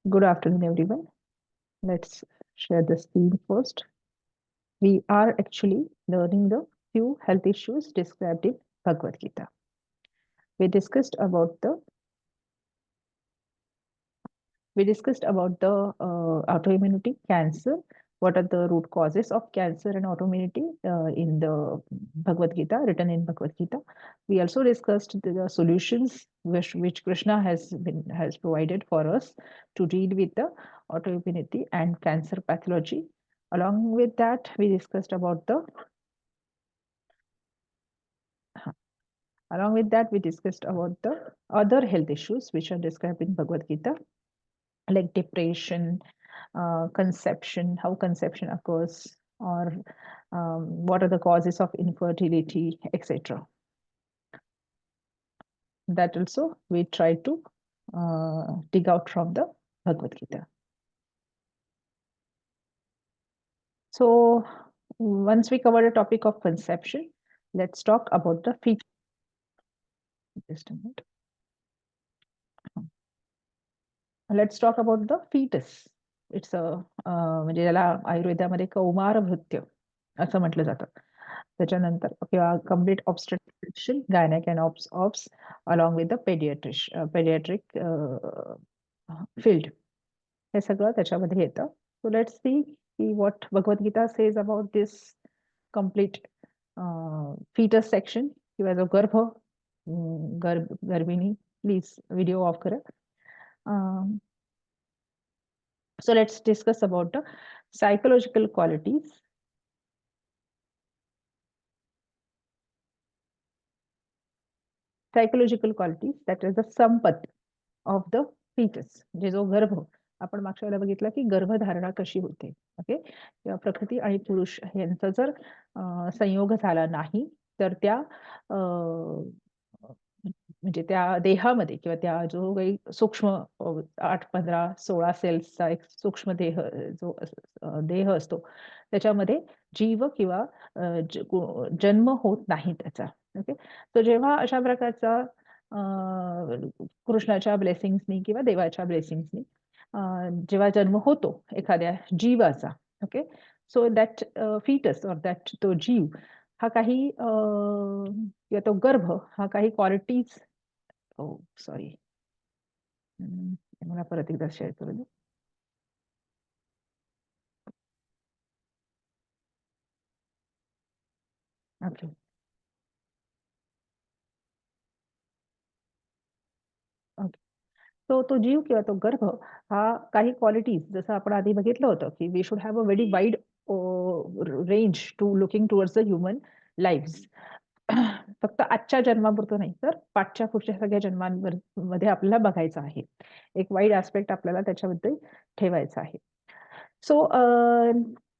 Good afternoon, everyone. Let's share the screen first. We are actually learning the few health issues described in Bhagavad Gita. We discussed about the autoimmunity, cancer. What are the root causes of cancer and autoimmunity in the Bhagavad Gita, written in Bhagavad Gita. We also discussed the solutions which Krishna has provided for us to deal with the autoimmunity and cancer pathology. Along with that, we discussed about the other health issues which are described in Bhagavad Gita, like depression, conception, how conception occurs, or what are the causes of infertility, etc. That also we try to dig out from the Bhagavad Gita. So once we cover the topic of conception, let's talk about the fetus. Just a minute. Let's talk about the fetus. It's a म्हणजे याला आयुर्वेदामध्ये कौमार भृत्य असं म्हटलं जातं. त्याच्यानंतर किंवा complete obstetrician, गायनेक and obs along with the paediatric field, हे सगळं त्याच्यामध्ये येतं. सो लेट्स सी की what Bhagavad Gita says about this complete foetus section किंवा जो गर्भिणी. प्लीज व्हिडिओ ऑफ करा. So let's discuss about the psychological qualities. Psychological qualities, that is the sampat of the fetus. म्हणजे जो गर्भ, आपण मागच्या वेळेला बघितलं की गर्भधारणा कशी होते. ओके, किंवा प्रकृती आणि पुरुष यांचा जर संयोग झाला नाही तर त्या म्हणजे त्या देहामध्ये किंवा त्या जो काही सूक्ष्म 8, 15, 16 सेल्सचा एक सूक्ष्म जो देह असतो त्याच्यामध्ये जीव किंवा जन्म होत नाही त्याचा. ओके, तर जेव्हा अशा प्रकारचा कृष्णाच्या ब्लेसिंग्सनी किंवा देवाच्या ब्लेसिंग्सनी जेव्हा जन्म होतो एखाद्या जीवाचा, ओके, सो दॅट फीटस और दॅट तो जीव हा काही किंवा तो गर्भ हा काही क्वालिटीज, सॉरी मला परत एकदा शेअर करू दे. Okay, okay. तो जीव किंवा तो गर्भ हा काही क्वालिटीज, जसं आपण आधी बघितलं होतं की we should have a very wide range to looking towards the human lives. फक्त आजच्या जन्मापुरतं नाही तर पाठच्या पुढच्या सगळ्या जन्मांमध्ये आपल्याला बघायचं आहे. एक वाईड ऍस्पेक्ट आपल्याला त्याच्याबद्दल ठेवायचा आहे. सो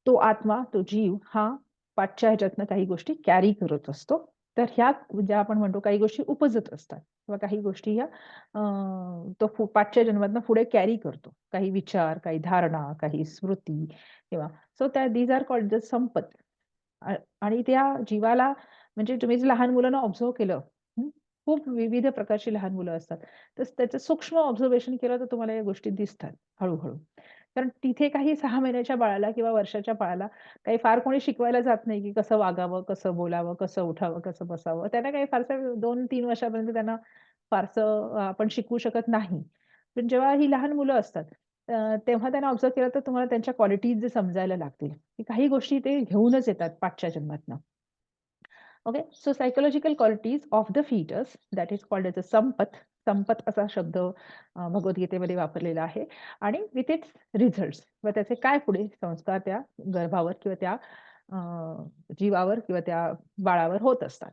तो आत्मा, तो जीव हा पाठच्या ह्याच्यातनं काही गोष्टी कॅरी करत असतो. तर ह्या ज्या आपण म्हणतो काही गोष्टी उपजत असतात किंवा काही गोष्टी ह्या तो पाठच्या जन्मातनं पुढे कॅरी करतो. काही विचार, काही धारणा, काही स्मृती किंवा सो त्या दीज आर कॉल्ड द संपत. आणि त्या जीवाला म्हणजे तुम्ही जे लहान मुलांना ऑब्झर्व केलं, खूप विविध प्रकारची लहान मुलं असतात, तर त्याचं सूक्ष्म ऑब्झर्वेशन केलं तर तुम्हाला या गोष्टी दिसतात हळूहळू. कारण तिथे काही 6 महिन्याच्या बाळाला किंवा वर्षाच्या बाळाला काही फार कोणी शिकवायला जात नाही की कसं वागावं, कसं बोलावं, कसं उठावं, कसं बसावं. त्यांना काही फारसं 2-3 वर्षापर्यंत त्यांना फारसं आपण शिकवू शकत नाही. पण जेव्हा ही लहान मुलं असतात तेव्हा त्यांना ऑब्झर्व केलं तर तुम्हाला त्यांच्या क्वालिटीज समजायला लागतील की काही गोष्टी ते घेऊनच येतात पाठच्या जन्मातनं. Okay, so psychological qualities of the foetus that is called as a sampat. संपत असा शब्द भगवद्गीतेमध्ये वापरलेला आहे. आणि विथ इट्स रिझल्ट व त्याचे काय पुढे संस्कार त्या गर्भावर किंवा त्या जीवावर किंवा त्या बाळावर होत असतात.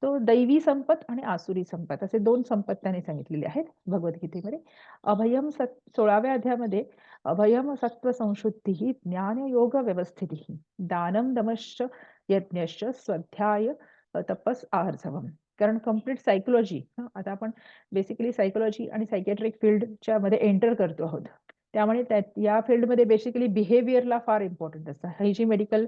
तो दैवी संपत आणि आसुरी संपत असे 2 संपत त्यांनी सांगितलेले आहेत भगवद्गीतेमध्ये. अभयम 16व्या अध्यायामध्ये अभयम सत्व संशुद्धी ज्ञान योग व्यवस्थिती दानम दमश्च यज्ञश्च स्वाध्याय तपस आर्जवम. कारण कम्प्लीट सायकोलॉजी, आता आपण बेसिकली सायकोलॉजी आणि सायकॅट्रिक फील्डच्या मध्ये एंटर करतो आहोत. त्यामुळे या फील्डमध्ये बेसिकली बिहेवियरला फार इम्पॉर्टंट असतं. ही जी मेडिकल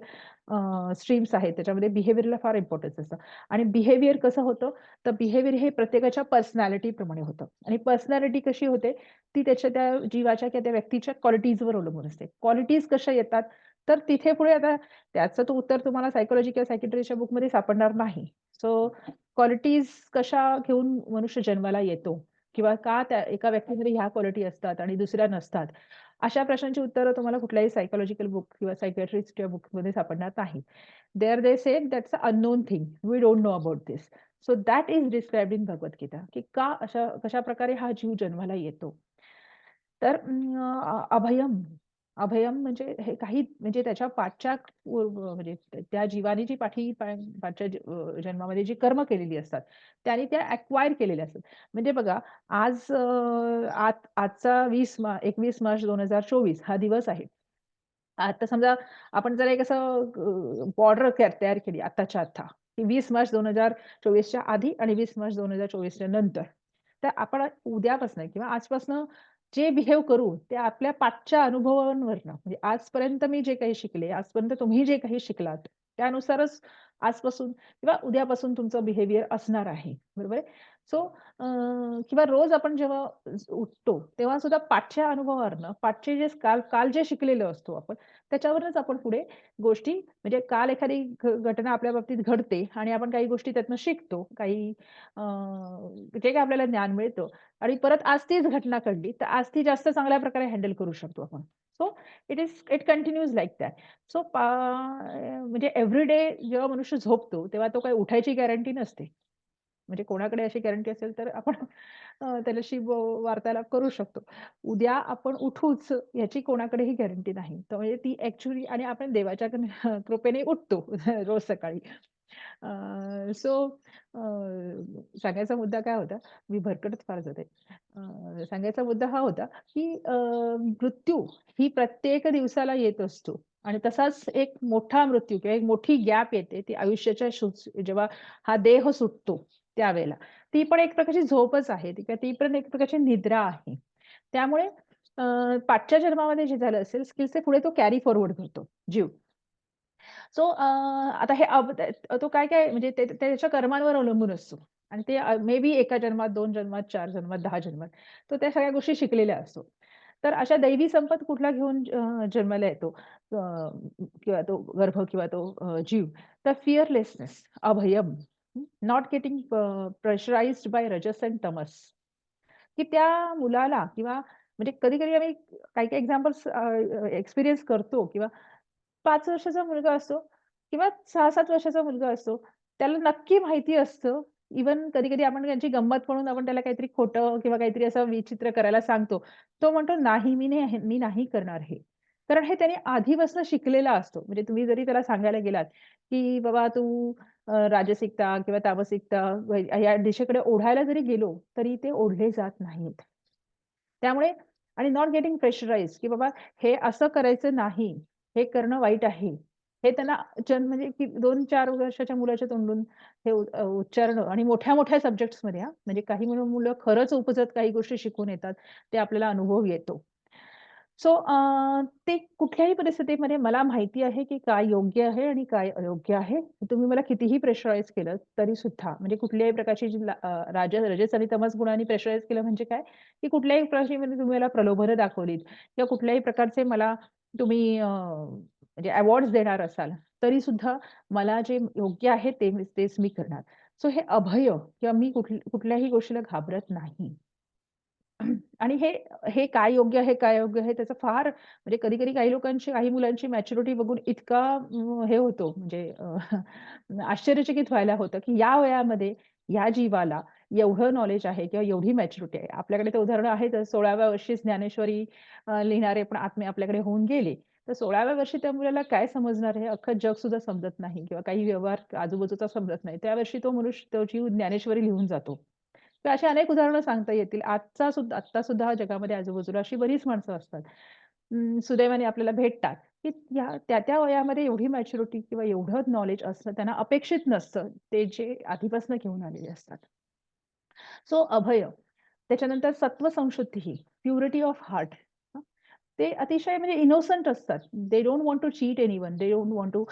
स्ट्रीम्स आहेत त्याच्यामध्ये बिहेवियरला फार इम्पॉर्टन्स असतं. आणि बिहेवियर कसं होतं, तर बिहेवियर हे प्रत्येकाच्या पर्सनॅलिटीप्रमाणे होतं आणि पर्सनॅलिटी कशी होते, ती त्याच्या त्या जीवाच्या किंवा त्या व्यक्तीच्या क्वालिटीजवर अवलंबून असते. क्वालिटीज कशा येतात, तर तिथे पुढे आता त्याचं तो उत्तर तुम्हाला सायकॉलॉजी किंवा सायकियाट्रीच्या बुकमध्ये सापडणार नाही. सो क्वालिटीज कशा घेऊन मनुष्य जन्माला येतो किंवा का त्या एका व्यक्तीमध्ये ह्या क्वालिटी असतात आणि दुसऱ्या नसतात. अशा प्रश्नांची उत्तरं तुम्हाला कुठल्याही सायकॉलॉजिकल बुक किंवा सायकियाट्रिस्टच्या बुकमध्ये सापडणार नाही. There they said that's a unknown thing. We don't know about this. So that is described in Bhagavad Gita, की का कशाप्रकारे हा जीव जन्माला येतो. तर अभयम, अभयम म्हणजे हे काही म्हणजे त्याच्या पाठच्या म्हणजे त्या जीवाने जी पाठच्या जन्मामध्ये जी कर्म केलेली असतात, त्याने त्या अॅक्वायर केलेल्या असतात. म्हणजे बघा आज आजचा 21 मार्च 2024 हा दिवस आहे. आता समजा आपण जर एक असं बॉर्डर तयार केली आत्ताच्या आत्ता, की 20 मार्च 2024च्या आधी आणि 20 मार्च 2024च्या नंतर. तर आपण उद्यापासून किंवा आजपासून जे बिहेव करू ते आपल्या पाठच्या अनुभवांवरनं म्हणजे आजपर्यंत मी जे काही शिकले, आजपर्यंत तुम्ही जे काही शिकलात, त्यानुसारच आजपासून किंवा उद्यापासून तुमचं बिहेवियर असणार आहे. बरोबर आहे? सो किंवा रोज आपण जेव्हा उठतो, तेव्हा सुद्धा पाठच्या अनुभवावरनं, पाठचे जे काल काल जे शिकलेलो असतो आपण, त्याच्यावरच आपण पुढे गोष्टी म्हणजे काल एखादी घटना आपल्या बाबतीत घडते आणि आपण काही गोष्टी त्यातनं शिकतो. काही जे काही आपल्याला ज्ञान मिळतं आणि परत आज तीच घटना घडली, तर आज ती जास्त चांगल्या प्रकारे हँडल करू शकतो आपण. So it continues like that. So म्हणजे एव्हरी डे जेव्हा मनुष्य झोपतो, तेव्हा तो काही उठायची गॅरंटी नसते. म्हणजे कोणाकडे अशी गॅरंटी असेल तर आपण त्याच्याशी वार्तालाप करू शकतो. उद्या आपण उठूच याची कोणाकडेही गॅरंटी नाही. तर म्हणजे ती ॲक्चुअली आणि आपण देवाच्या कृपेने उठतो रोज सकाळी. सो सांगायचा मुद्दा काय होता? मी भरकटत फार जाते. सांगायचा मुद्दा हा होता, की मृत्यू ही प्रत्येक दिवसाला येत असतो आणि तसाच एक मोठा मृत्यू किंवा एक मोठी गॅप येते ती आयुष्याच्या जेव्हा हा देह सुटतो त्यावेळेला. ती पण एक प्रकारची झोपच आहे. ती पण एक प्रकारची निद्रा आहे. त्यामुळे पाठच्या जन्मामध्ये जे झालं असेल स्किल्स ते पुढे तो कॅरी फॉरवर्ड करतो जीव. सो आता हे तो काय-काय म्हणजे ते त्याच्या कर्मांवर अवलंबून असतो आणि ते मे बी एका जन्मात, 2 जन्मात, 4 जन्मात, 10 जन्मात. तो त्या सगळ्या गोष्टी शिकलेल्या असतो. तर अशा दैवी संपत कुठला घेऊन जन्माला येतो किंवा तो गर्भ किंवा तो जीव. तर फिअरलेसनेस, अभयम, not getting pressurised by rajas and tamas. की त्या मुलाला किंवा म्हणजे कधी-कधी आम्ही काही-काही एक्झाम्पल्स एक्सपिरियन्स करतो किंवा 5 वर्षाचा मुलगा असतो किंवा 6-7 वर्षाचा मुलगा असतो. त्याला नक्की माहिती असतं. इव्हन कधी-कधी आपण त्यांची गंमत म्हणून आपण त्याला काहीतरी खोटं किंवा काहीतरी असं विचित्र करायला सांगतो. तो म्हणतो, "नाही, मी नाही करणार हे." कारण हे त्याने आधीपासून शिकलेला असतो. म्हणजे तुम्ही जरी त्याला सांगायला गेलात, की "बाबा तू राजसिकता किंवा तामसिकता या दिशेकडे ओढायला जरी गेलो, तरी ते ओढले जात नाहीत." त्यामुळे आणि नॉट गेटिंग प्रेशराइज्ड की बाबा हे असं करायचं नाही. हे करणं वाईट आहे. हे त्यांना म्हणजे की 2-4 वर्षाच्या मुलाच्या तोंडून हे उच्चारणं आणि मोठ्या-मोठ्या सब्जेक्ट्समध्ये हां, म्हणजे काही मुलं खरंच उपजत काही गोष्टी शिकून येतात. ते आपल्याला अनुभव येतो. सो ते कुठल्याही परिस्थितीमध्ये मला माहिती आहे, की काय योग्य आहे आणि काय अयोग्य आहे. तुम्ही मला कितीही प्रेशराईज केलं तरी सुद्धा म्हणजे कुठल्याही प्रकारची जी रजस आणि तमस गुणांनी प्रेशराईज केलं म्हणजे काय, की कुठल्याही प्रश्नामध्ये तुम्ही मला प्रलोभनं दाखवलीत किंवा कुठल्याही प्रकारचे मला तुम्ही म्हणजे अवॉर्ड्स देणार असाल, तरी सुद्धा मला जे योग्य आहे तेच मी करणार. सो हे अभय किंवा मी कुठल्याही गोष्टीला घाबरत नाही. आणि हे हे काय योग्य आहे, काय अयोग्य आहे त्याचं फार म्हणजे कधी-कधी काही लोकांची, काही मुलांची मॅच्युरिटी बघून इतका हे होतो म्हणजे आश्चर्यचकित व्हायला होतं, की या वयामध्ये या जीवाला एवढं नॉलेज आहे किंवा एवढी मॅच्युरिटी आहे. आपल्याकडे तर उदाहरणं आहेतच. 16व्या वर्षी ज्ञानेश्वरी लिहिणारे पण आत्मे आपल्याकडे होऊन गेले. तर 16व्या वर्षी त्या मुलाला काय समजणार आहे? अख्खं जग सुद्धा समजत नाही किंवा काही व्यवहार आजूबाजूचा समजत नाही. त्या वर्षी तो जीव ज्ञानेश्वरी लिहून जातो. तर अशी अनेक उदाहरणं सांगता येतील. आत्ता सुद्धा जगामध्ये आजूबाजूला अशी बरीच माणसं असतात. सुदैवाने आपल्याला भेटतात, की त्या वयामध्ये एवढी मॅच्युरिटी किंवा एवढं नॉलेज असणं त्यांना अपेक्षित नसतं. ते जे आधीपासून घेऊन आलेले असतात. सो अभय. त्याच्यानंतर सत्व संशुद्धी, प्युरिटी ऑफ हार्ट. ते अतिशय म्हणजे इनोसंट असतात. They don't want to cheat anyone, they don't want to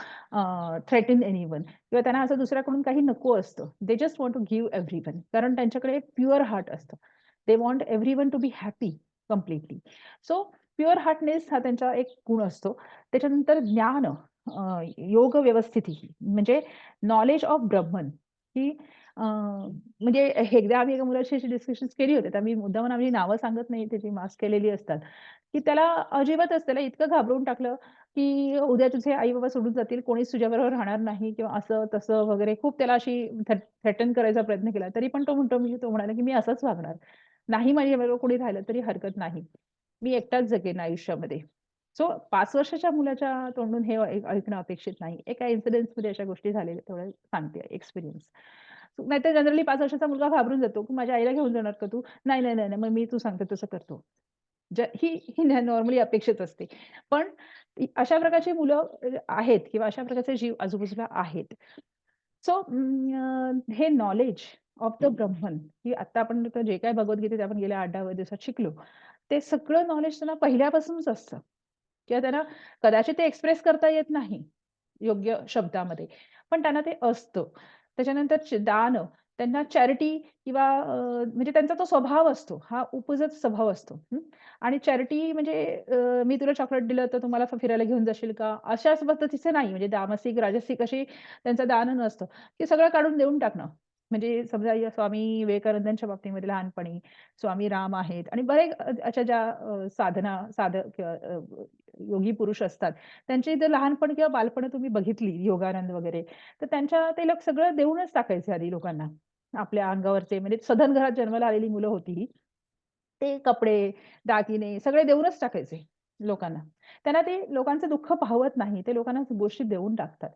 threaten anyone किंवा त्यांना असं दुसऱ्याकडून काही नको असतं. They just want to give everyone. कारण त्यांच्याकडे प्युअर हार्ट असतं. They want everyone to be happy completely. So pure heartness हा त्यांचा एक गुण असतो. त्याच्यानंतर ज्ञान, योग व्यवस्थिती म्हणजे नॉलेज ऑफ ब्रह्मन ही म्हणजे एकदा आम्ही एका मुलाशी अशी डिस्कशन्स केली होती. तर मी मुद्दामून आम्ही नावं सांगत नाही, त्याची मास्क केलेली असतात. की त्याला अजिबातच त्याला इतकं घाबरवून टाकलं, की उद्या तुझे आई-बाबा सोडून जातील, कोणीच तुझ्याबरोबर राहणार नाही किंवा असं-तसं वगैरे खूप त्याला अशी थ्रेटन करायचा प्रयत्न केला. तरी पण तो म्हणाला, की "मी असंच वागणार. नाही माझ्याबरोबर कोणी राहिलं तरी हरकत नाही. मी एकटाच जगेन आयुष्यामध्ये." सो 5 वर्षाच्या मुलाच्या तोंडून हे ऐकणं अपेक्षित नाही. एका इन्सिडेन्समध्ये अशा गोष्टी झालेल्या तेवढं सांगते एक्सपिरियन्स. नाहीतर जनरली 5 वर्षाचा मुलगा घाबरून जातो, की "माझ्या आईला घेऊन जाणार का तू?" "नाही, नाही, नाही, नाही. मग मी तू सांगते तसं करतो." ही ही नॉर्मली अपेक्षित असते. पण अशा प्रकारची मुलं आहेत किंवा अशा प्रकारचे जीव आजूबाजूला आहेत. सो हे नॉलेज ऑफ द ब्रह्मन, की आता आपण तर जे काही भगवद्गीतेत आपण गेल्या 8-10 दिवसात शिकलो, ते सगळं नॉलेज त्यांना पहिल्यापासूनच असतं किंवा त्यांना कदाचित ते एक्सप्रेस करता येत नाही योग्य शब्दामध्ये, पण त्यांना ते असतं. त्याच्यानंतर दान, त्यांना चॅरिटी किंवा म्हणजे त्यांचा तो स्वभाव असतो. हा उपजत स्वभाव असतो. आणि चॅरिटी म्हणजे मी तुला चॉकलेट दिलं तर तू मला फिरायला घेऊन जाशील का? अशाच पद्धतीचे नाही. म्हणजे तामसिक, राजसिक अशी त्यांचं दान नसतं, की सगळं काढून देऊन टाकणं. म्हणजे समजा या स्वामी विवेकानंदांच्या बाबतीमध्ये लहानपणी स्वामी राम आहेत आणि बरेच अशा ज्या साधना साधक किंवा योगी पुरुष असतात. त्यांची जर लहानपण किंवा बालपण तुम्ही बघितली, योगानंद वगैरे, तर त्यांच्या ते लोक सगळं देऊनच टाकायचे आधी लोकांना. आपल्या अंगावरचे म्हणजे सधन घरात जन्माला आलेली मुलं होती ही. ते कपडे, दागिने सगळे देऊनच टाकायचे लोकांना. त्यांना ते लोकांचं दुःख पाहवत नाही. ते लोकांना गोष्टी देऊन टाकतात.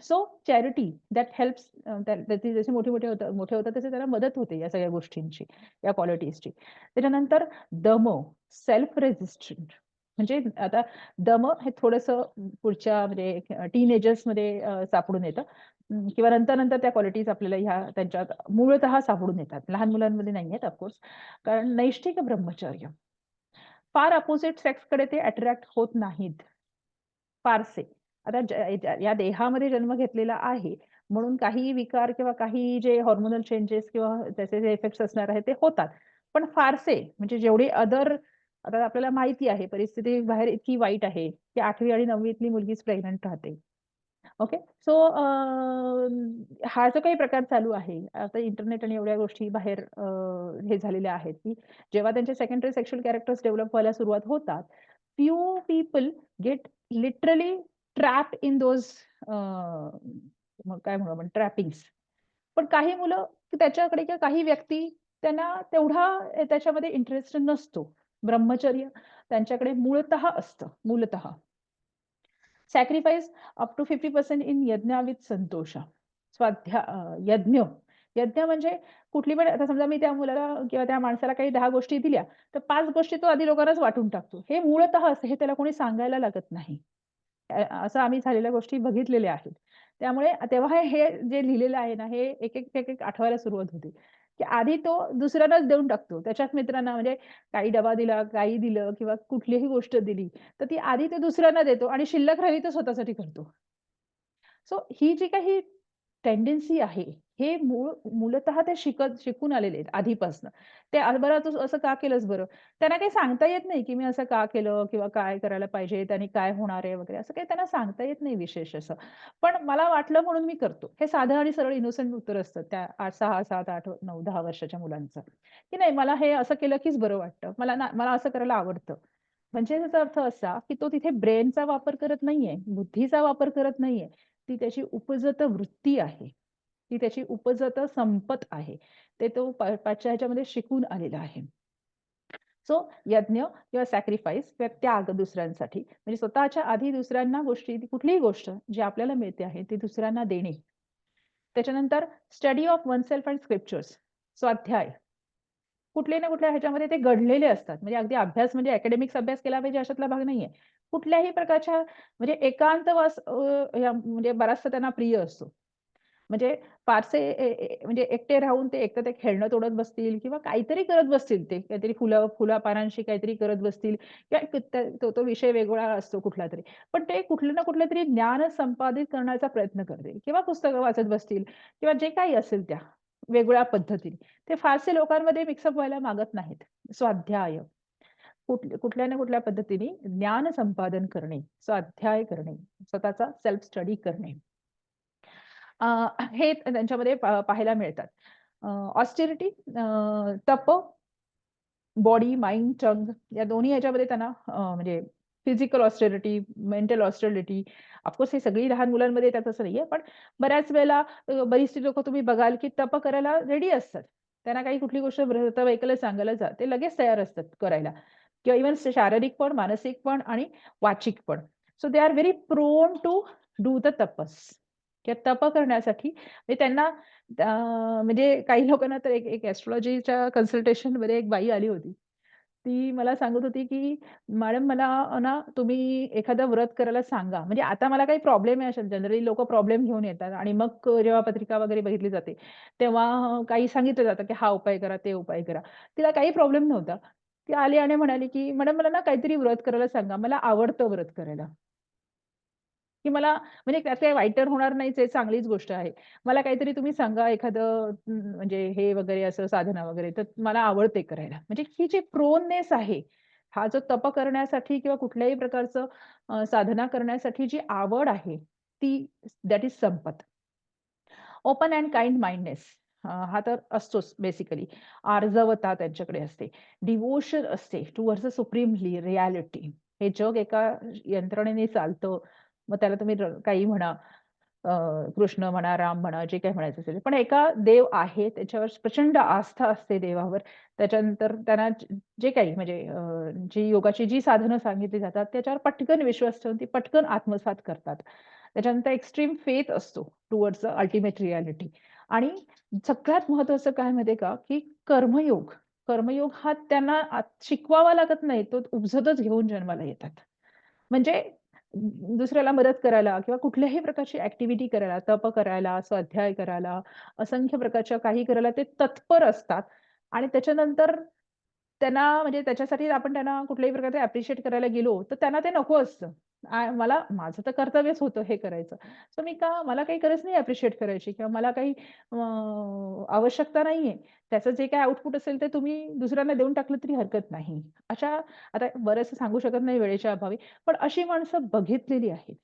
सो चॅरिटी दॅट हेल्प्स त्याचे जसे मोठे होतात तसे त्याला मदत होते या सगळ्या गोष्टींची, या क्वालिटीजची. त्याच्यानंतर दम, सेल्फ रेझिस्टंट म्हणजे आता दम हे थोडंसं पुढच्या म्हणजे टीनेजर्समध्ये सापडून येतं. किंवा नंतर-नंतर त्या क्वालिटीज आपल्याला ह्या त्यांच्यात मूळतः सापडून येतात. लहान मुलांमध्ये नाहीयेत ऑफ कोर्स. कारण नैष्ठिक ब्रह्मचर्य. फार अपोझिट सेक्सकडे ते अट्रॅक्ट होत नाहीत. फारसे. आता या देहामध्ये जन्म घेतलेला आहे, म्हणून काही विकार किंवा काही जे हार्मोनल चेंजेस किंवा त्याचे जे इफेक्ट्स असणार आहेत ते होतात. पण फारसे म्हणजे जेवढे अदर आता आपल्याला माहिती आहे परिस्थिती बाहेर इतकी वाईट आहे, की 8वी आणि 9वीतली मुलगीच प्रेग्नंट राहते. ओके. सो हा जो काही प्रकार चालू आहे, आता इंटरनेट आणि एवढ्या गोष्टी बाहेर हे झालेल्या आहेत, की जेव्हा त्यांचे सेकंडरी सेक्शुअल कॅरेक्टर्स डेव्हलप व्हायला सुरुवात होतात, few people get literally trapped in those मग काय म्हणू आपण ट्रॅपिंग्स. पण काही मुलं त्याच्याकडे किंवा काही व्यक्ती त्यांना तेवढा त्याच्यामध्ये इंटरेस्ट नसतो. ब्रह्मचर्य त्यांच्याकडे मूळतः असतं, मूलतः. सॅक्रिफाईस अप टू 50% इन यज्ञ विथ संतोष. यज्ञ. यज्ञ म्हणजे कुठली पण आता समजा मी त्या मुलाला किंवा त्या माणसाला काही 10 गोष्टी दिल्या, तर 5 गोष्टी तो आधी लोकांनाच वाटून टाकतो. हे मूळतः असतं. हे त्याला कोणी सांगायला लागत नाही. असं आम्ही झालेल्या गोष्टी बघितलेल्या आहेत. त्यामुळे तेव्हा हे जे लिहिलेलं आहे ना, हे एक आठवायला सुरुवात होते, की आधी तो दुसऱ्यांनाच देऊन टाकतो. त्याच्याच मित्रांना म्हणजे काही डबा दिला, काही दिलं किंवा कुठलीही गोष्ट दिली, तर ती आधी ते दुसऱ्यांना देतो आणि शिल्लक राहिली तर स्वतःसाठी करतो. सो ही जी काही टेंडन्सी आहे, हे मूलतः ते शिकून आलेले आहेत आधीपासनं. ते "बरं तू असं का केलंस बरं?" त्यांना काही सांगता येत नाही, की मी असं का केलं किंवा काय करायला पाहिजे, त्याने काय होणार आहे वगैरे असं काही त्यांना सांगता येत नाही विशेष असं. पण मला वाटलं म्हणून मी करतो. हे साधं आणि सरळ इनोसंट उत्तर असतं त्या 6, 7, 8, 9, 10 वर्षाच्या मुलांचं, की नाही मला हे असं केलं कीच बरं वाटतं. मला असं करायला आवडतं. म्हणजे त्याचा अर्थ असा, की तो तिथे ब्रेनचा वापर करत नाहीये, बुद्धीचा वापर करत नाहीये. ती त्याची उपजत वृत्ती आहे. ती त्याची उपजत संपत आहे. ते तो पाठच्या ह्याच्यामध्ये शिकून आलेला आहे. सो यज्ञ किंवा सॅक्रिफाईस किंवा त्याग दुसऱ्यांसाठी म्हणजे स्वतःच्या आधी दुसऱ्यांना गोष्टी कुठलीही गोष्ट जी आपल्याला मिळते आहे ती दुसऱ्यांना देणे. त्याच्यानंतर study of oneself end scriptures स्वाध्याय. कुठल्या ना कुठल्या ह्याच्यामध्ये ते घडलेले असतात. म्हणजे अगदी अभ्यास म्हणजे अकॅडमिक्स अभ्यास केला पाहिजे अशातला भाग नाहीये. कुठल्याही प्रकारच्या म्हणजे एकांतवास म्हणजे बराचसा त्यांना प्रिय असतो. म्हणजे फारसे म्हणजे एकटे राहून ते एकतर ते खेळणं तोडत बसतील किंवा काहीतरी करत बसतील ते. काहीतरी फुलापानांशी काहीतरी करत बसतील किंवा तो विषय वेगळा असतो कुठलातरी. पण ते कुठलं ना कुठलं तरी ज्ञान संपादित करण्याचा प्रयत्न करतील किंवा पुस्तकं वाचत बसतील किंवा जे काही असेल त्या वेगळ्या पद्धतीने. ते फारसे लोकांमध्ये मिक्सअप व्हायला मागत नाहीत. स्वाध्याय, कुठल्या ना कुठल्या पद्धतीने ज्ञान संपादन करणे, स्वाध्याय करणे, स्वतःचा सेल्फ स्टडी करणे. अ, हे त्यांच्यामध्ये पाहायला मिळतात. ऑस्टेरिटी, तप, बॉडी, माइंड, टंग या दोन्ही ह्याच्यामध्ये त्यांना म्हणजे physical austerity, mental austerity, of course हे सगळी लहान मुलांमध्ये येतात असं नाहीये. पण बऱ्याच वेळेला बरीचशी लोकं तुम्ही बघाल, की तप करायला रेडी असतात. त्यांना काही कुठली गोष्ट व्रत सांगायला जा, ते लगेच तयार असतात करायला किंवा इव्हन शारीरिक पण, मानसिक पण आणि वाचिक पण. So they are very prone to do the tapas किंवा तप करण्यासाठी म्हणजे त्यांना म्हणजे काही लोकांना तर एक एक एस्ट्रोलॉजीच्या कन्सल्टेशनमध्ये एक बाई आली होती. ती मला सांगत होती, की "मॅडम मला ना तुम्ही एखादं व्रत करायला सांगा." म्हणजे आता मला काही प्रॉब्लेम आहे असेल जनरली लोकं प्रॉब्लेम घेऊन येतात आणि मग जेव्हा पत्रिका वगैरे बघितली जाते, तेव्हा काही सांगितलं जातं, की हा उपाय करा, ते उपाय करा. तिला काही प्रॉब्लेम नव्हता. ती आली आणि म्हणाली, की "मॅडम मला ना काहीतरी व्रत करायला सांगा. मला आवडतं व्रत करायला." की मला म्हणजे त्यात काही वाईट तर होणार नाहीच आहे, चांगलीच गोष्ट आहे. मला काहीतरी तुम्ही सांगा एखादं म्हणजे हे वगैरे असं साधना वगैरे, तर मला आवडते करायला. म्हणजे ही जी प्रोननेस आहे, हा जो तप करण्यासाठी किंवा कुठल्याही प्रकारचं साधना करण्यासाठी जी आवड आहे, ती दॅट इज संपत. ओपन अँड काइंड माइंडनेस हा तर असतोच बेसिकली. आर्जवता त्यांच्याकडे असते. डिव्होशन असते टुवर्ड्स द सुप्रीम रिॲलिटी. हे जग एका यंत्रणेने चालतं. मग त्याला तुम्ही काही म्हणा, अ, कृष्ण म्हणा, राम म्हणा, जे काही म्हणायचं असेल. पण एका देव आहे, त्याच्यावर प्रचंड आस्था असते देवावर. त्याच्यानंतर त्यांना जे काही म्हणजे जी योगाची जी साधनं सांगितली जातात, त्याच्यावर पटकन विश्वास ठेवून ती पटकन आत्मसात करतात. त्याच्यानंतर एक्स्ट्रीम फेथ असतो टुवर्ड्स द अल्टिमेट रिॲलिटी आणि सगळ्यात महत्त्वाचं काय माहिती का, की कर्मयोग. कर्मयोग हा त्यांना शिकवावा लागत नाही, तो उपजतच घेऊन जन्माला येतात. म्हणजे दुसऱ्याला मदत करायला किंवा कुठल्याही प्रकारची ॲक्टिव्हिटी करायला, तप करायला, स्वाध्याय करायला, असंख्य प्रकारच्या काही करायला ते तत्पर असतात आणि त्याच्यानंतर त्यांना म्हणजे त्याच्यासाठी आपण त्यांना कुठल्याही प्रकारे ॲप्रिशिएट करायला गेलो, तर त्यांना ते नको असतं. मला माझं तर कर्तव्यच होतं हे करायचं. सो मी का मला काही गरज नाही ॲप्रिशिएट करायची किंवा मला काही आवश्यकता नाहीये. त्याचं जे काही आउटपुट असेल ते तुम्ही दुसऱ्यांना देऊन टाकलं तरी हरकत नाही. अशा आता बरंचसं सांगू शकत नाही वेळेच्या अभावी, पण अशी माणसं बघितलेली आहेत.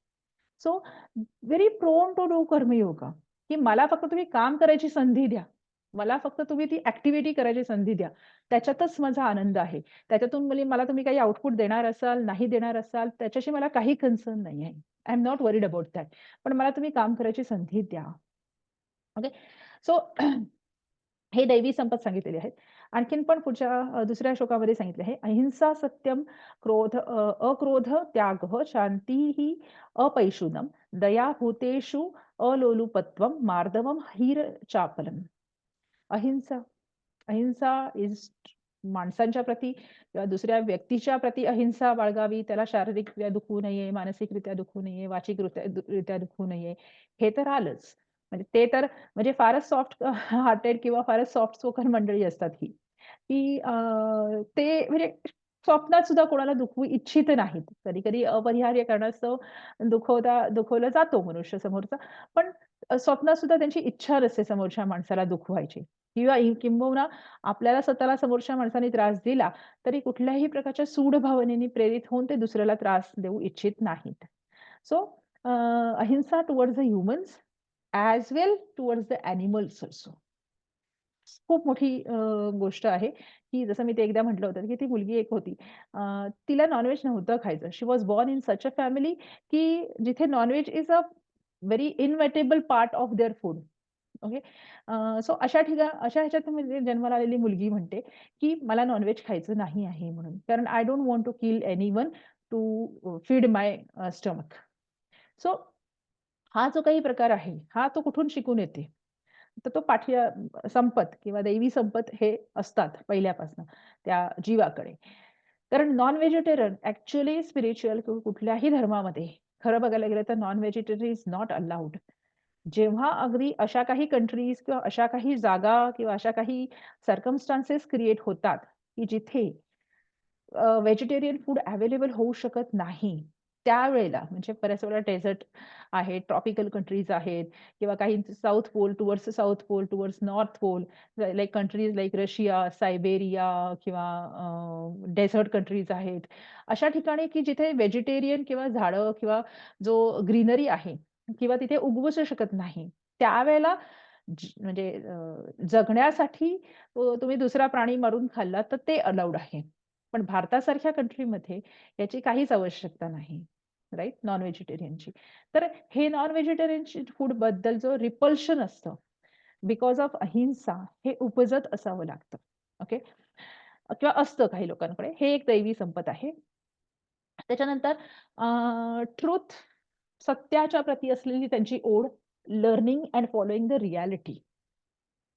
So very prone to do karmayoga, की मला फक्त तुम्ही काम करायची संधी द्या. मला फक्त तुम्ही ती ॲक्टिव्हिटी करायची संधी द्या. त्याच्यातच माझा आनंद आहे. त्याच्यातून मला तुम्ही काही आउटपुट देणार असाल, नाही देणार असाल, त्याच्याशी मला काही कन्सर्न नाही आहे. I am not worried about that. पण मला तुम्ही काम करायची संधी द्या. ओके. सो हे दैवी संपत सांगितलेली आहेत. आणखीन पण पुढच्या दुसऱ्या श्लोकामध्ये सांगितले आहे, अहिंसा सत्यम अक्रोध त्यागः शांतीः अपैशुनम दया भूतेषु अलोलुपत्वम मार्दवम चापलम. अहिंसा. अहिंसा इज माणसांच्या प्रती किंवा दुसऱ्या व्यक्तीच्या प्रती अहिंसा बाळगावी. त्याला शारीरिकरित्या दुखवू नये, मानसिकरित्या दुखवू नये, वाचिकरित्या दुखवू नये. हे तर आलंच. म्हणजे ते तर म्हणजे फारच सॉफ्ट हार्टेड किंवा फारच सॉफ्ट स्पोकन मंडळी असतात ही. की ते म्हणजे स्वप्नात सुद्धा कोणाला दुखवू इच्छित नाहीत. कधी-कधी अपरिहार्य कारणास्तव दुखवला जातो मनुष्य समोरचा. पण स्वप्नात सुद्धा त्यांची इच्छा नसते समोरच्या माणसाला दुखवायची किंवा किंबहुना आपल्याला स्वतःला समोरच्या माणसाने त्रास दिला, तरी कुठल्याही प्रकारच्या सूड भावनेने प्रेरित होऊन ते दुसऱ्याला त्रास देऊ इच्छित नाहीत. सो अहिंसा towards the humans as well towards the animals also. खूप मोठी गोष्ट आहे, की जसं मी ते एकदा म्हटलं होतं, की ती मुलगी एक होती. तिला नॉन-व्हेज नव्हतं खायचं. She was born in such a family, की जिथे non veg is a very inevitable part of their food. Okay. So अशा ह्याच्यात म्हणजे जन्माला आलेली मुलगी म्हणते, की मला नॉन-व्हेज खायचं नाही आहे म्हणून. कारण I don't want to kill anyone to feed my stomach. So हा जो काही प्रकार आहे, हा तो कुठून शिकून येते? तर तो संपत किंवा दैवी संपत हे असतात पहिल्यापासून त्या जीवाकडे. कारण नॉन व्हेजिटेरियन ॲक्चुअली स्पिरिच्युअल कुठल्याही धर्मामध्ये खरं बघायला गेलं तर non vegetarian is not allowed. जेव्हा अगदी अशा काही कंट्रीज किंवा अशा काही जागा किंवा अशा काही सर्कमस्टान्सेस क्रिएट होतात, की जिथे व्हेजिटेरियन फूड अवेलेबल होऊ शकत नाही. त्यावेळेला म्हणजे बऱ्याच वेळेला डेझर्ट आहेत, ट्रॉपिकल कंट्रीज आहेत किंवा काही south pole towards south pole, towards north pole, like countries like Russia, Siberia किंवा डेझर्ट कंट्रीज आहेत. अशा ठिकाणी की जिथे व्हेजिटेरियन किंवा झाडं किंवा जो ग्रीनरी आहे किंवा तिथे उगवूच शकत नाही. त्यावेळेला म्हणजे जगण्यासाठी तुम्ही दुसरा प्राणी मारून खाल्ला तर ते अलाउड आहे. पण भारतासारख्या कंट्रीमध्ये याची काहीच आवश्यकता नाही. राइट? नॉन व्हेजिटेरियनची. तर हे नॉन व्हेजिटेरियन फूडबद्दल जो रिपल्शन असतं, बिकॉज ऑफ अहिंसा हे उपजत असावं लागतं. ओके? किंवा असतं काही लोकांकडे. हे एक दैवी संपत आहे. त्याच्यानंतर ट्रुथ, सत्याच्या प्रती असलेली त्यांची ओढ, learning end following the reality.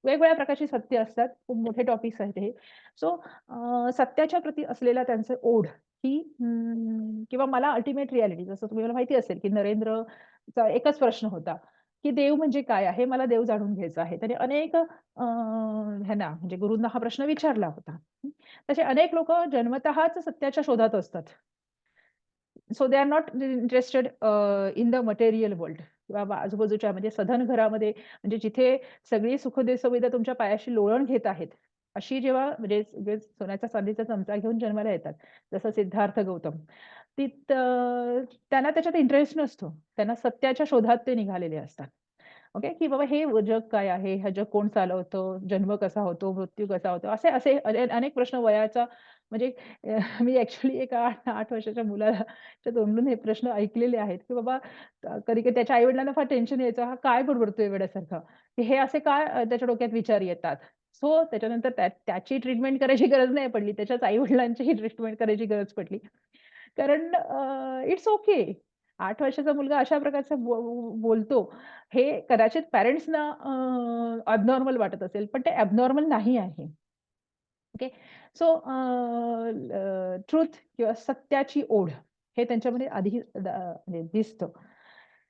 वेगवेगळ्या प्रकारची सत्य असतात. खूप मोठे टॉपिक्स आहेत हे. सो सत्याच्या प्रती असलेला त्यांचं ओढ ही किंवा मला अल्टिमेट रिॲलिटी जसं तुम्हाला माहिती असेल, की नरेंद्रचा एकच प्रश्न होता, की देव म्हणजे काय आहे? मला देव जाणून घ्यायचा आहे. त्याने अनेक ह्यांना म्हणजे गुरूंना हा प्रश्न विचारला होता. तसे अनेक लोकं जन्मतःच सत्याच्या शोधात असतात. So they R not interested in the material world किंवा आजूबाजूच्या म्हणजे सधन घरामध्ये म्हणजे जिथे सगळी सुखदुःखसुविधा तुमच्या पायाशी लोळण घेत आहेत. अशी जेव्हा म्हणजे सगळे सोन्याचा चांदीचा चमचा घेऊन जन्माला येतात. जसं सिद्धार्थ गौतम. त्यांना त्याच्यात इंटरेस्ट नसतो. त्यांना सत्याच्या शोधात ते निघालेले असतात. ओके, की बाबा हे जग काय आहे? हे जग कोण चालवतं? जन्म कसा होतो? मृत्यू कसा होतो? असे असे अनेक प्रश्न वयाचा म्हणजे मी ॲक्चुअली एका 8 वर्षाच्या मुलाच्या तोंडून हे प्रश्न ऐकलेले आहेत, की बाबा कधी-कधी त्याच्या आई-वडिलांना फार टेन्शन यायचं, हा काय बडबडतोय वेड्यासारखा? की हे असे काय त्याच्या डोक्यात विचार येतात? सो त्याच्यानंतर त्याची ट्रीटमेंट करायची गरज नाही पडली. त्याच्याच आई-वडिलांचीही ट्रीटमेंट करायची गरज पडली. कारण इट्स ओके. 8 वर्षाचा मुलगा अशा प्रकारचं बोलतो, हे कदाचित पॅरेंट्सना अबनॉर्मल वाटत असेल, पण ते अबनॉर्मल नाही आहे. ओके. सो ट्रुथ किंवा सत्याची ओढ हे त्यांच्यामध्ये आधी म्हणजे दिसतं.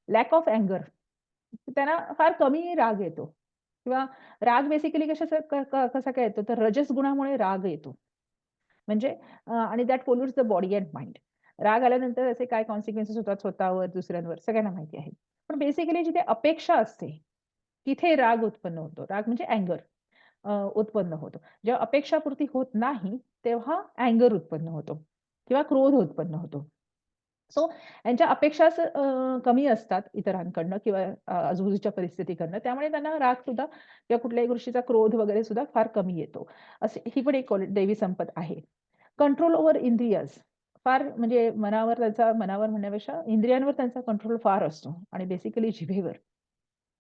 लॅक ऑफ अँगर त्यांना फार कमी राग येतो किंवा राग बेसिकली कशाचा कसा काय येतो, तर रजस गुणामुळे राग येतो. म्हणजे आणि that pollutes the body and mind. राग आल्यानंतर असे काय कॉन्सिक्वेन्सेस होतात स्वतःवर, दुसऱ्यांवर सगळ्यांना माहिती आहे. पण बेसिकली जिथे अपेक्षा असते, तिथे राग उत्पन्न होतो. राग म्हणजे अँगर उत्पन्न होतो. जेव्हा अपेक्षापूर्ती होत नाही, तेव्हा अँगर उत्पन्न होतो किंवा क्रोध उत्पन्न होतो. सो यांच्या अपेक्षाच कमी असतात इतरांकडनं किंवा आजूबाजूच्या परिस्थितीकडनं. त्यामुळे त्यांना रागसुद्धा किंवा कुठल्याही गोष्टीचा क्रोध वगैरे सुद्धा फार कमी येतो. अशी ही पण एक दैवी संपत आहे. कंट्रोल ओव्हर इंद्रियज फार म्हणजे मनावर म्हणण्यापेक्षा इंद्रियांवर त्यांचा कंट्रोल फार असतो आणि बेसिकली जिभेवर.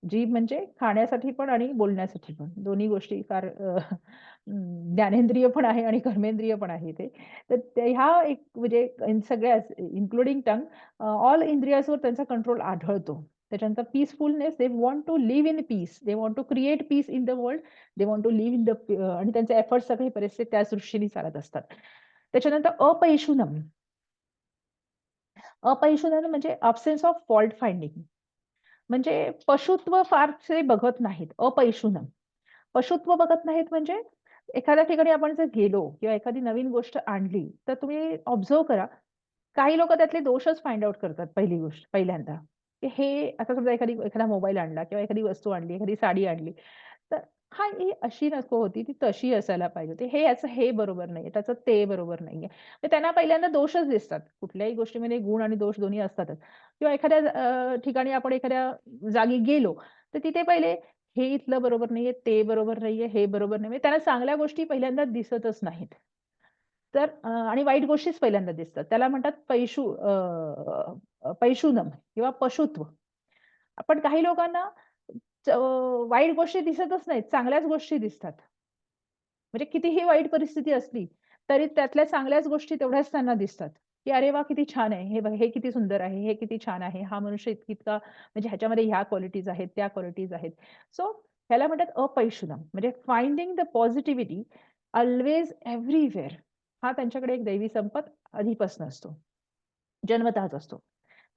जीभ म्हणजे खाण्यासाठी पण आणि बोलण्यासाठी पण. दोन्ही गोष्टी फार ज्ञानेंद्रिय पण आहे आणि कर्मेंद्रिय पण आहे ते. तर ह्या एक म्हणजे सगळ्याच इन्क्लुडिंग टंग ऑल इंद्रियाजवर त्यांचा कंट्रोल आढळतो. त्याच्यानंतर peacefulness they want to live in peace. They want to create peace in the world. They want to live in the आणि त्यांचे एफर्ट्स सगळे बरेचसे त्याच दृष्टीने चालत असतात. त्याच्यानंतर अपैशुनम. अपैशुनम म्हणजे अब्सेन्स ऑफ फॉल्ट फाइंडिंग. म्हणजे पशुत्व फारसे बघत नाहीत. अपैशुनम. पशुत्व बघत नाहीत म्हणजे एखाद्या ठिकाणी आपण जर गेलो किंवा एखादी नवीन गोष्ट आणली, तर तुम्ही ऑब्झर्व्ह करा. काही लोकं त्यातले दोषच फाइंड आउट करतात पहिली गोष्ट पहिल्यांदा. की हे आता समजा एखादा मोबाईल आणला किंवा एखादी वस्तू आणली, एखादी साडी आणली. तर हां, ही अशी नको होती, ती तशी असायला पाहिजे होती. हे याचं हे बरोबर नाहीये, त्याचं ते बरोबर नाहीये. तर त्यांना पहिल्यांदा दोषच दिसतात. कुठल्याही गोष्टीमध्ये गुण आणि दोष दोन्ही असतातच. किंवा एखाद्या ठिकाणी आपण एखाद्या जागी गेलो, तर तिथे पहिले हे इथलं बरोबर नाहीये, ते बरोबर नाहीये, हे बरोबर नाहीये. त्यांना चांगल्या गोष्टी पहिल्यांदा दिसतच नाहीत. तर आणि वाईट गोष्टीच पहिल्यांदा दिसतात. त्याला म्हणतात पैशुनम किंवा पशुत्व. पण काही लोकांना वाईट गोष्टी दिसतच नाहीत, चांगल्याच गोष्टी दिसतात. म्हणजे कितीही वाईट परिस्थिती असली, तरी त्यातल्या चांगल्याच गोष्टी तेवढ्याच त्यांना दिसतात, की "अरे वाह! किती छान आहे. हे बघ, हे किती सुंदर आहे. हे किती छान आहे. हा मनुष्य इतका म्हणजे ह्याच्यामध्ये ह्या क्वालिटीज आहेत, त्या क्वालिटीज आहेत." सो ह्याला म्हणतात अपैशुनम म्हणजे फाइंडिंग द पॉझिटिव्हिटी अल्वेज एव्हरीव्हेअर हा त्यांच्याकडे एक दैवी संपत आधीपासून असतो. जन्मतःच असतो.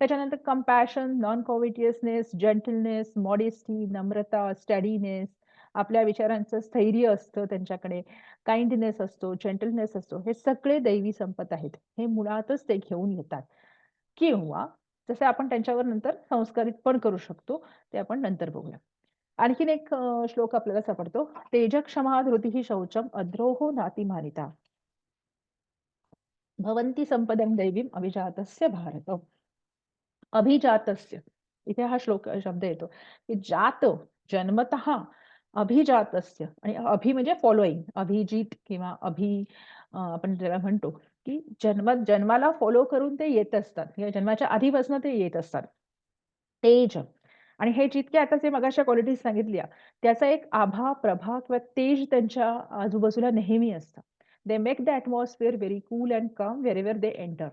त्याच्यानंतर कंपॅशन, नॉन कॉव्हिटियसनेस, जेंटलनेस, मॉडेस्टी, नम्रता, स्टडीनेस, आपल्या विचारांचं स्थैर्य असतं त्यांच्याकडे, काइंडनेस असतो, जेंटलनेस असतो. हे सगळे दैवी संपत आहेत. हे मुळातच ते घेऊन येतात. किंवा जसे आपण त्यांच्यावर नंतर संस्कारित पण करू शकतो, ते आपण नंतर बघूया. आणखीन एक श्लोक आपल्याला सापडतो. तेजक्षमा धृतिः शौचम अद्रोहो नातिमानिता. भवन्ति संपदं दैवीम अभिजातस्य भारत. अभिजातस्य इथे हा श्लोक शब्द येतो की जात जन्मतः अभिजातस्य आणि अभि म्हणजे फॉलोईंग अभिजित किंवा आपण ज्याला म्हणतो की जन्माला फॉलो करून ते येत असतात किंवा जन्माच्या आधीपासून ते येत असतात. तेज आणि हे जितके आता जे मगाच्या क्वालिटीज सांगितल्या त्याचा एक आभा प्रभा किंवा तेज त्यांच्या आजूबाजूला नेहमी असतं. They make the atmosphere very cool and काम व्हेरेव्हर दे एंटर.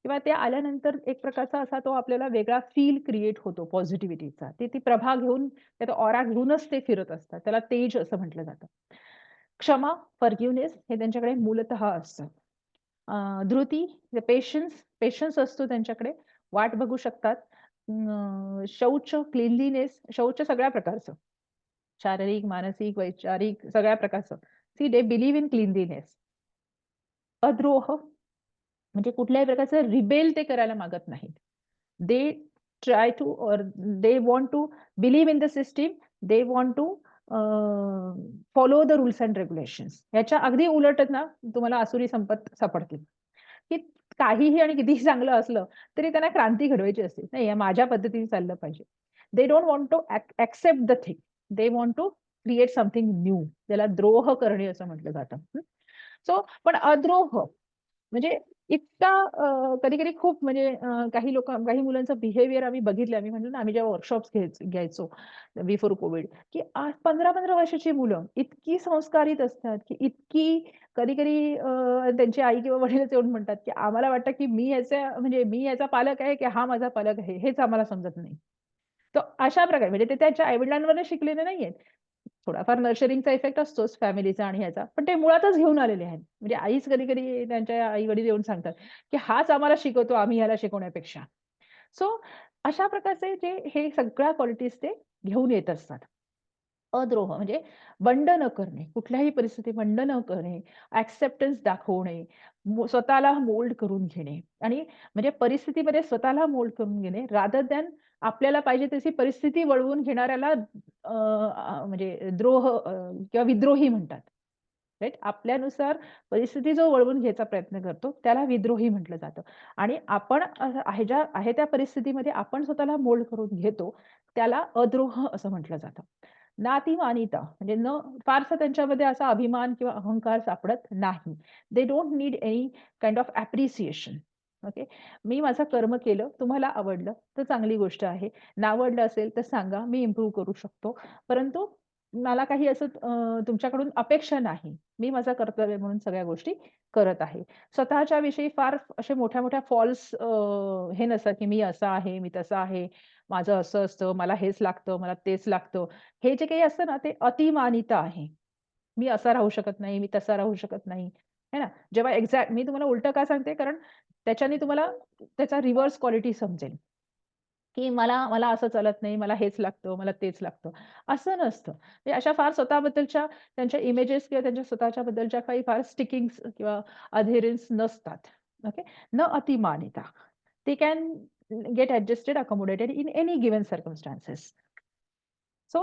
किंवा ते आल्यानंतर एक प्रकारचा असा तो आपल्याला वेगळा फील क्रिएट होतो पॉझिटिव्हिटीचा. ती प्रभा घेऊन त्याचा ऑरा घेऊनच ते फिरत असतात. त्याला तेज असं म्हटलं जातं. क्षमा, फॉरगिव्हनेस हे त्यांच्याकडे मूलतः असतं. धृती, पेशन्स पेशन्स असतो त्यांच्याकडे. वाट बघू शकतात. शौच, क्लीनलीनेस, शौच सगळ्या प्रकारचं. शारीरिक, मानसिक, वैचारिक सगळ्या प्रकारचं. See they believe in cleanliness. अद्रोह म्हणजे कुठल्याही प्रकारचं रिबेल ते करायला मागत नाहीत. They try to or they want to believe in the system. They want to follow the rules and regulations. ह्याच्या अगदी उलटच ना तुम्हाला आसुरी संपत सापडतील. की काहीही आणि कितीही चांगलं असलं तरी त्यांना क्रांती घडवायची असते. नाही हे माझ्या पद्धतीने चाललं पाहिजे. They don't want to accept the thing. They want to create something new. त्याला द्रोह करणे असं म्हटलं जातं. सो पण अद्रोह म्हणजे इतका कधी-कधी खूप म्हणजे काही मुलांचं बिहेवियर आम्ही बघितलं. आम्ही म्हणतो ना, आम्ही जेव्हा वर्कशॉप्स घ्यायचो बिफोर कोविड, की 15-15 वर्षाची मुलं इतकी संस्कारित असतात, की इतकी कधी-कधी त्यांची आई किंवा वडीलच येऊन म्हणतात, की आम्हाला वाटतं, की मी याचा पालक आहे, की हा माझा पालक आहे, हेच आम्हाला समजत नाही. तर अशा प्रकारे म्हणजे ते त्यांच्या आई-वडिलांवरनं शिकलेले नाहीयेत. थोडाफार नर्चरिंगचा इफेक्ट असतोच फॅमिलीचा आणि ह्याचा. पण ते मुळातच घेऊन आलेले आहेत. म्हणजे आईच कधी-कधी त्यांच्या आई-वडील येऊन सांगतात, की हाच आम्हाला शिकवतो आम्ही ह्याला शिकवण्यापेक्षा. सो अशा प्रकारचे जे हे सगळ्या क्वालिटीज ते घेऊन येत असतात. अद्रोह म्हणजे बंड न करणे, कुठल्याही परिस्थितीत बंड न करणे, एक्सेप्टन्स दाखवणे, स्वतःला मोल्ड करून घेणे आणि म्हणजे परिस्थितीमध्ये स्वतःला मोल्ड करून घेणे रादर दॅन आपल्याला पाहिजे तशी परिस्थिती वळवून घेणाऱ्याला म्हणजे किंवा विद्रोही म्हणतात. राइट? आपल्यानुसार परिस्थिती जो वळवून घ्यायचा प्रयत्न करतो, त्याला विद्रोही म्हटलं जातं. आणि आपण आहे त्या परिस्थितीमध्ये आपण स्वतःला मोल्ड करून घेतो, त्याला अद्रोह असं म्हटलं जातं. नातिमानिता म्हणजे फारसा त्यांच्यामध्ये असा अभिमान किंवा अहंकार सापडत नाही. They don't need any kind of appreciation. Okay. मी माझं कर्म केलं, तुम्हाला आवडलं तर चांगली गोष्ट आहे. नावडलं असेल तर सांगा, मी इम्प्रूव्ह करू शकतो. परंतु मला काही असं तुमच्याकडून अपेक्षा नाही. मी माझं कर्तव्य म्हणून सगळ्या गोष्टी करत आहे. स्वतःच्या विषयी फार असे मोठ्या-मोठ्या फॉल्स हे नसतं, की मी असा आहे, मी तसा आहे, माझं असं असतं, मला हेच लागतं, मला तेच लागतं. हे जे काही असतं ना, ते अतिमानिता आहे. मी असा राहू शकत नाही, मी तसा राहू शकत नाही. है ना? जेव्हा मी तुम्हाला उलटं का सांगते? कारण त्याच्याने तुम्हाला त्याचा रिव्हर्स क्वालिटी समजेल, की मला मला असं चालत नाही, मला हेच लागतं, मला तेच लागतं. असं नसतं. म्हणजे अशा फार स्वतःबद्दलच्या त्यांच्या इमेजेस किंवा त्यांच्या स्वतःच्या बद्दलच्या काही फार स्टिकिंग्स किंवा अधेरन्स नसतात. ओके. न अतिमानिता. they can get adjusted, accommodated in any given circumstances. So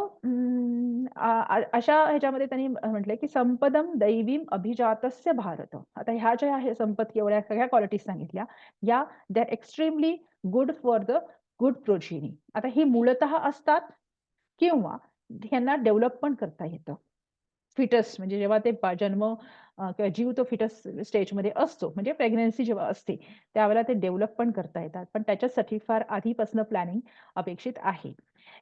अशा ह्याच्यामध्ये त्यांनी म्हटलंय, की संपदम दैवीम अभिजातस्य भारत. आता ह्या ज्या आहे संपत्ती एवढ्या सगळ्या क्वालिटीज सांगितल्या, या they are extremely good for the good progeny. आता ही मूळतः असतात किंवा ह्यांना डेव्हलप पण करता येतं. फिटस म्हणजे जेव्हा ते जन्म किंवा जीव तो फिटस स्टेजमध्ये असतो, म्हणजे प्रेग्नन्सी जेव्हा असते, त्यावेळेला ते डेव्हलप पण करता येतात. पण त्याच्यासाठी फार आधीपासून प्लॅनिंग अपेक्षित आहे.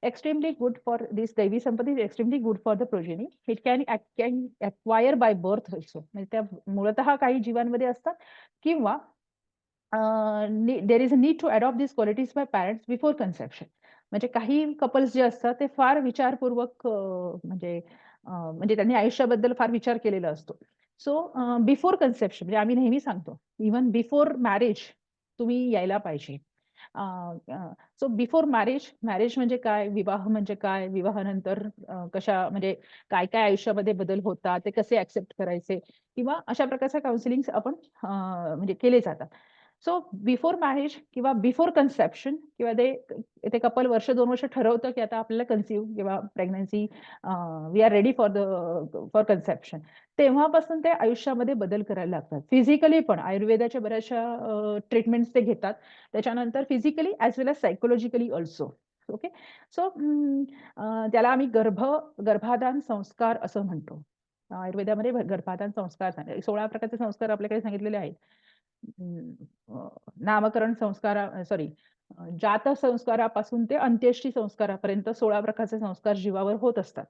एक्स्ट्रीमली गुड फॉर दिस दैवी संपत्ती is extremely good for the progeny. It can acquire by birth also. म्हणजे त्या मूळतः काही जीवांमध्ये असतात किंवा there is a need to adopt these qualities by parents before conception. म्हणजे काही कपल्स जे असतात ते फार विचारपूर्वक म्हणजे त्यांनी आयुष्याबद्दल फार विचार केलेला असतो. सो बिफोर कन्सेप्शन म्हणजे आम्ही नेहमी सांगतो, इव्हन बिफोर मॅरेज तुम्ही यायला पाहिजे. सो बिफोर मॅरेज, मॅरेज म्हणजे काय, विवाह म्हणजे काय, विवाहानंतर कशा म्हणजे काय काय आयुष्यामध्ये बदल होतात, ते कसे ऍक्सेप्ट करायचे, किंवा अशा प्रकारचे काउन्सिलिंग आपण म्हणजे केले जातात. सो बिफोर मॅरेज किंवा बिफोर कन्सेप्शन किंवा ते कपल वर्ष 2 वर्ष ठरवतं की आता आपल्याला कन्सीव्ह किंवा pregnancy we are ready for conception. तेव्हापासून ते आयुष्यामध्ये बदल करायला लागतात. फिजिकली पण आयुर्वेदाच्या बऱ्याचशा ट्रीटमेंट्स ते घेतात. त्याच्यानंतर physically as well as psychologically also. Okay. So त्याला आम्ही गर्भाधान संस्कार असं म्हणतो. आयुर्वेदामध्ये गर्भाधान संस्कार 16 प्रकारचे संस्कार आपल्याकडे सांगितलेले आहेत. नामकरण संस्कार, सॉरी, जात संस्कारापासून ते अंत्येष्टी संस्कारापर्यंत 16 प्रकारचे संस्कार जीवावर होत असतात.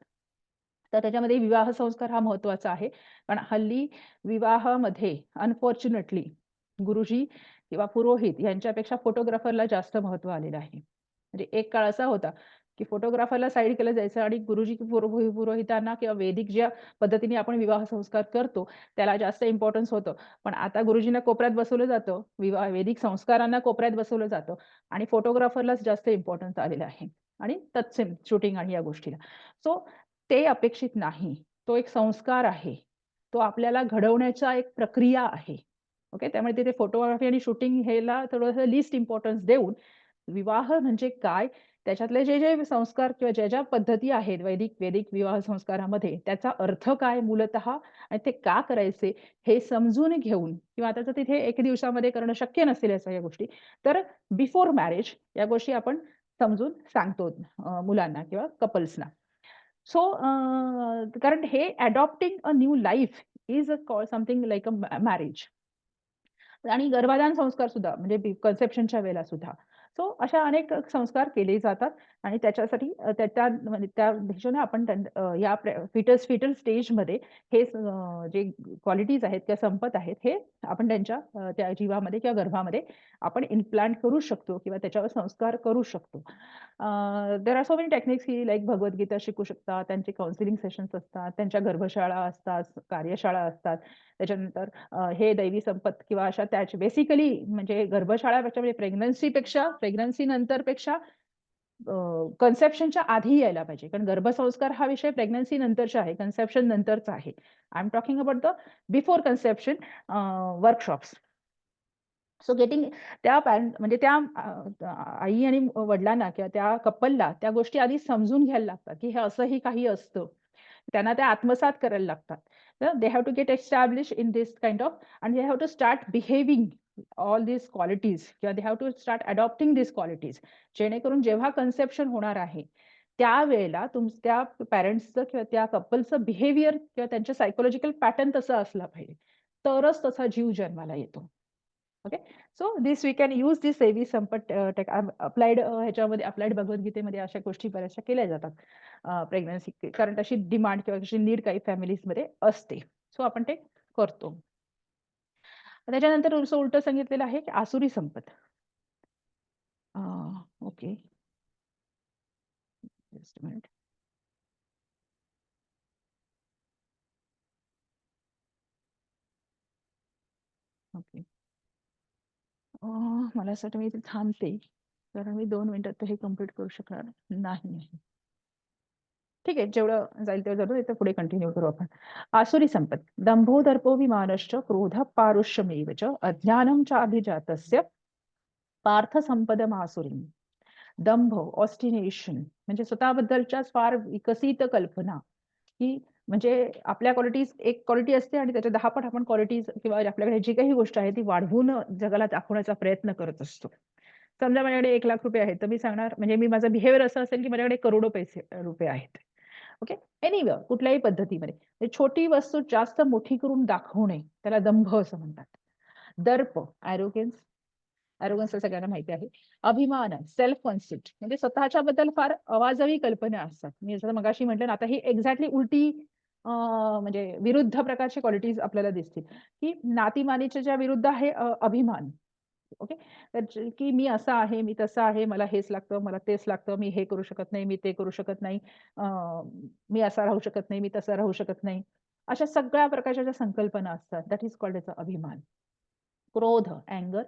तर त्याच्यामध्ये विवाह संस्कार हा महत्वाचा आहे. कारण हल्ली विवाहामध्ये अनफॉर्च्युनेटली गुरुजी किंवा पुरोहित यांच्यापेक्षा फोटोग्राफरला जास्त महत्व आलेलं आहे. म्हणजे एक काळ असा होता की फोटोग्राफरला साईड केलं जायचं आणि गुरुजी पुरोहितांना किंवा वैदिक ज्या पद्धतीने आपण विवाह संस्कार करतो त्याला जास्त इम्पॉर्टन्स होतं. पण आता गुरुजींना कोपऱ्यात बसवलं जातं, वैदिक संस्कारांना कोपऱ्यात बसवलं जातं आणि फोटोग्राफरलाच जास्त इम्पॉर्टन्स आलेलं आहे. आणि तत्सम शूटिंग आणि या गोष्टीला. सो ते अपेक्षित नाही. तो एक संस्कार आहे. तो आपल्याला घडवण्याचा एक प्रक्रिया आहे. ओके. त्यामुळे तिथे फोटोग्राफी आणि शूटिंग ह्याला थोडंसं लीस्ट इम्पॉर्टन्स देऊन विवाह म्हणजे काय, त्याच्यातले जे संस्कार किंवा ज्या पद्धती आहेत वैदिक विवाह संस्कारामध्ये त्याचा अर्थ काय मूलतः आणि ते का करायचे हे समजून घेऊन, किंवा आता तर तिथे एक दिवसामध्ये करणं शक्य नसेल या सगळ्या गोष्टी, तर बिफोर मॅरेज या गोष्टी आपण समजून सांगतो मुलांना किंवा कपल्सना. सो कारण हे adopting a new life is something like a marriage. आणि गर्भाधान संस्कार सुद्धा म्हणजे कन्सेप्शनच्या वेळेला सुद्धा. सो अशा अनेक संस्कार केले जातात आणि त्याच्यासाठी म्हणजे त्या दिशेने आपण या फिटल स्टेजमध्ये हे जे क्वालिटीज आहेत किंवा संपत आहेत हे आपण त्यांच्या त्या जीवामध्ये किंवा गर्भामध्ये आपण इम्प्लांट करू शकतो किंवा त्याच्यावर संस्कार करू शकतो. There are so many techniques की लाईक भगवद्गीता शिकू शकतात, त्यांचे काउन्सिलिंग सेशन्स असतात, त्यांच्या गर्भशाळा असतात, कार्यशाळा असतात. त्याच्यानंतर हे दैवी संपत किंवा अशा त्याच बेसिकली म्हणजे गर्भशाळापेक्षा म्हणजे प्रेग्नन्सी नंतरपेक्षा कन्सेप्शनच्या आधी यायला पाहिजे. कारण गर्भसंस्कार हा विषय प्रेग्नन्सी नंतरचा आहे, कन्सेप्शन नंतरचा आहे. I am talking about the before conception workshops. So getting त्या म्हणजे त्या आई आणि वडिलांना किंवा त्या कपलला त्या गोष्टी आधी समजून घ्यायला लागतात, की हे असंही काही असतं. त्यांना त्या आत्मसात करायला लागतात. They have to get establish in this kind of आणि they have to start behaving all this qualities किंवा they have to start adopting this qualities. जेणेकरून जेव्हा कन्सेप्शन होणार आहे त्यावेळेला त्या पॅरेंट्सचं किंवा त्या कपलचं बिहेवियर किंवा त्यांचं सायकोलॉजिकल पॅटर्न तसं असलं पाहिजे. तरच तसा जीव जन्माला येतो. Okay. So this we can use this daivi sampat applied ह्याच्यामध्ये अप्लाइड भगवद्गीतेमध्ये अशा गोष्टी बऱ्याचशा केल्या जातात. प्रेग्नन्सी कारण तशी डिमांड किंवा तशी नीड काही फॅमिलीजमध्ये असते. सो आपण ते करतो. त्याच्यानंतर उलटं सांगितलेलं आहे की आसुरी संपत. Okay. Just a minute. Okay. मला असं वाटतं मी इथे थांबते. कारण मी 2 मिनिटात हे कम्प्लीट करू शकणार नाही. ठीक आहे. जेवढं जाईल तेवढं जाऊ. इथं पुढे कंटिन्यू करू आपण. आसुरी संपत. दंभो दर्पोऽभिमानश्च क्रोधः पारुष्यमेव च अज्ञानं चाभिजातस्य पार्थ संपदमासुरीं. दंभ, ऑस्टिनेशन म्हणजे स्वतःबद्दलच्याच फार विकसित कल्पना, की म्हणजे आपल्या क्वालिटीज एक क्वालिटी असते आणि त्याच्या 10 पट आपण क्वालिटीज किंवा आपल्याकडे जी काही गोष्ट आहे ती वाढवून जगाला दाखवण्याचा प्रयत्न करत असतो. समजा माझ्याकडे ₹1,00,000 आहेत, तर मी सांगणार म्हणजे माझं बिहेवियर असं असेल, की माझ्याकडे करोडो रुपये आहेत. ओके. एनिवे कुठल्याही पद्धतीमध्ये. छोटी वस्तू जास्त मोठी करून दाखवणे त्याला दंभ असं म्हणतात. दर्प, ॲरोगन्स. ॲरोगन्स तर सगळ्यांना माहिती आहे. अभिमान, सेल्फ कॉन्सेप्ट म्हणजे स्वतःच्या बद्दल फार अवाजवी कल्पना असतात. मी जसं मगाशी म्हटलं ना, आता ही एक्झॅक्टली उलटी म्हणजे विरुद्ध प्रकारची क्वालिटीज आपल्याला दिसतील, की नाती ज्या विरुद्ध आहे अभिमान. ओके. तर की मी असा आहे, मी तसा आहे, मला हेच लागतं, मला तेच लागतं, मी हे करू शकत नाही, मी ते करू शकत नाही, अ, मी असा राहू शकत नाही, मी तसा राहू शकत नाही. अशा सगळ्या प्रकारच्या ज्या संकल्पना असतात, दॅट इज कॉल्ड एज अभिमान. क्रोध, अँगर.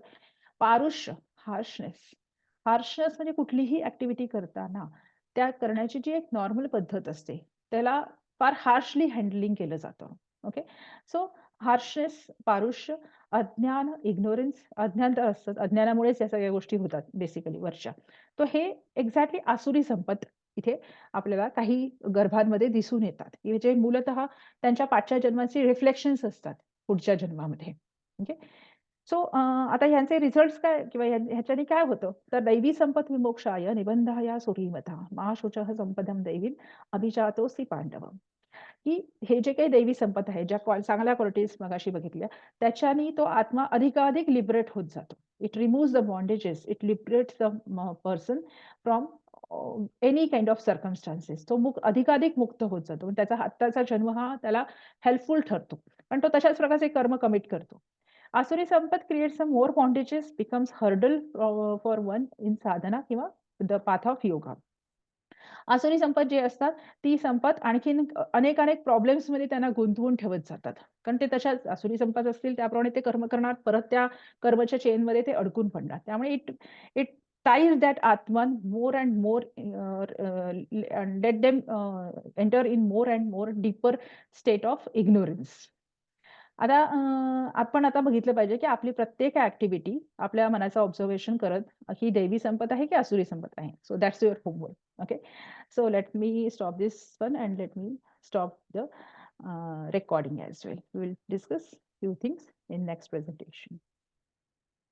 पारुष्य, हार्शनेस. हार्शनेस म्हणजे कुठलीही ऍक्टिव्हिटी करताना त्या करण्याची जी एक नॉर्मल पद्धत असते त्याला फार हार्शली हँडलिंग केलं जातं. ओके. सो हार्शनेस, पारुष्य, अज्ञान, इग्नोरन्स, अज्ञान तर असतं. अज्ञानामुळेच या सगळ्या गोष्टी होतात बेसिकली वरच्या. तर हे एक्झॅक्टली आसुरी संपत इथे आपल्याला काही गर्भांमध्ये दिसून येतात, की जे मूलतः त्यांच्या पाठच्या जन्माचे रिफ्लेक्शन्स असतात पुढच्या जन्मामध्ये. ओके. सो आता ह्यांचे रिझल्ट्स काय किंवा ह्याच्याने काय होतं? तर दैवी संपत विमोक्षाय निबंधाया सुरीमता मा शुचः संपदं दैवीं अभिजातोऽसि पांडव. की हे जे काही दैवी संपत आहे, ज्या चांगल्या क्वालिटीज मगाशी बघितल्या, त्याच्याने तो आत्मा अधिकाधिक लिबरेट होत जातो. It removes the bondages, it liberates the person from any kind of circumstances. तो अधिकाधिक मुक्त होत जातो. आणि त्याचा आत्ताचा जन्म हा त्याला हेल्पफुल ठरतो. पण तो तशाच प्रकारचे कर्म कमिट करतो. Asuri sampat creates some more bondages, becomes hurdle for one in sadhana किंवा द पाथ ऑफ योगा. आसुरी संपत जी असतात, ती संपत आणखीन अनेक प्रॉब्लेम्समध्ये त्यांना गुंतवून ठेवत जातात. कारण ते तशाच आसुरी संपत असतील त्याप्रमाणे ते कर्म करणार, परत त्या कर्माच्या चेनमध्ये ते अडकून पडणार. त्यामुळे it it ties that Atman more and more, and let them enter in more and more deeper state of ignorance. आता आपण आता बघितलं पाहिजे, की आपली प्रत्येक ॲक्टिव्हिटी आपल्या मनाचं ऑब्झर्वेशन करत, ही दैवी संपत आहे की आसुरी संपत आहे. So that's your homework. Okay. So let me stop this one and let me stop the recording as well. We will discuss few things in next presentation.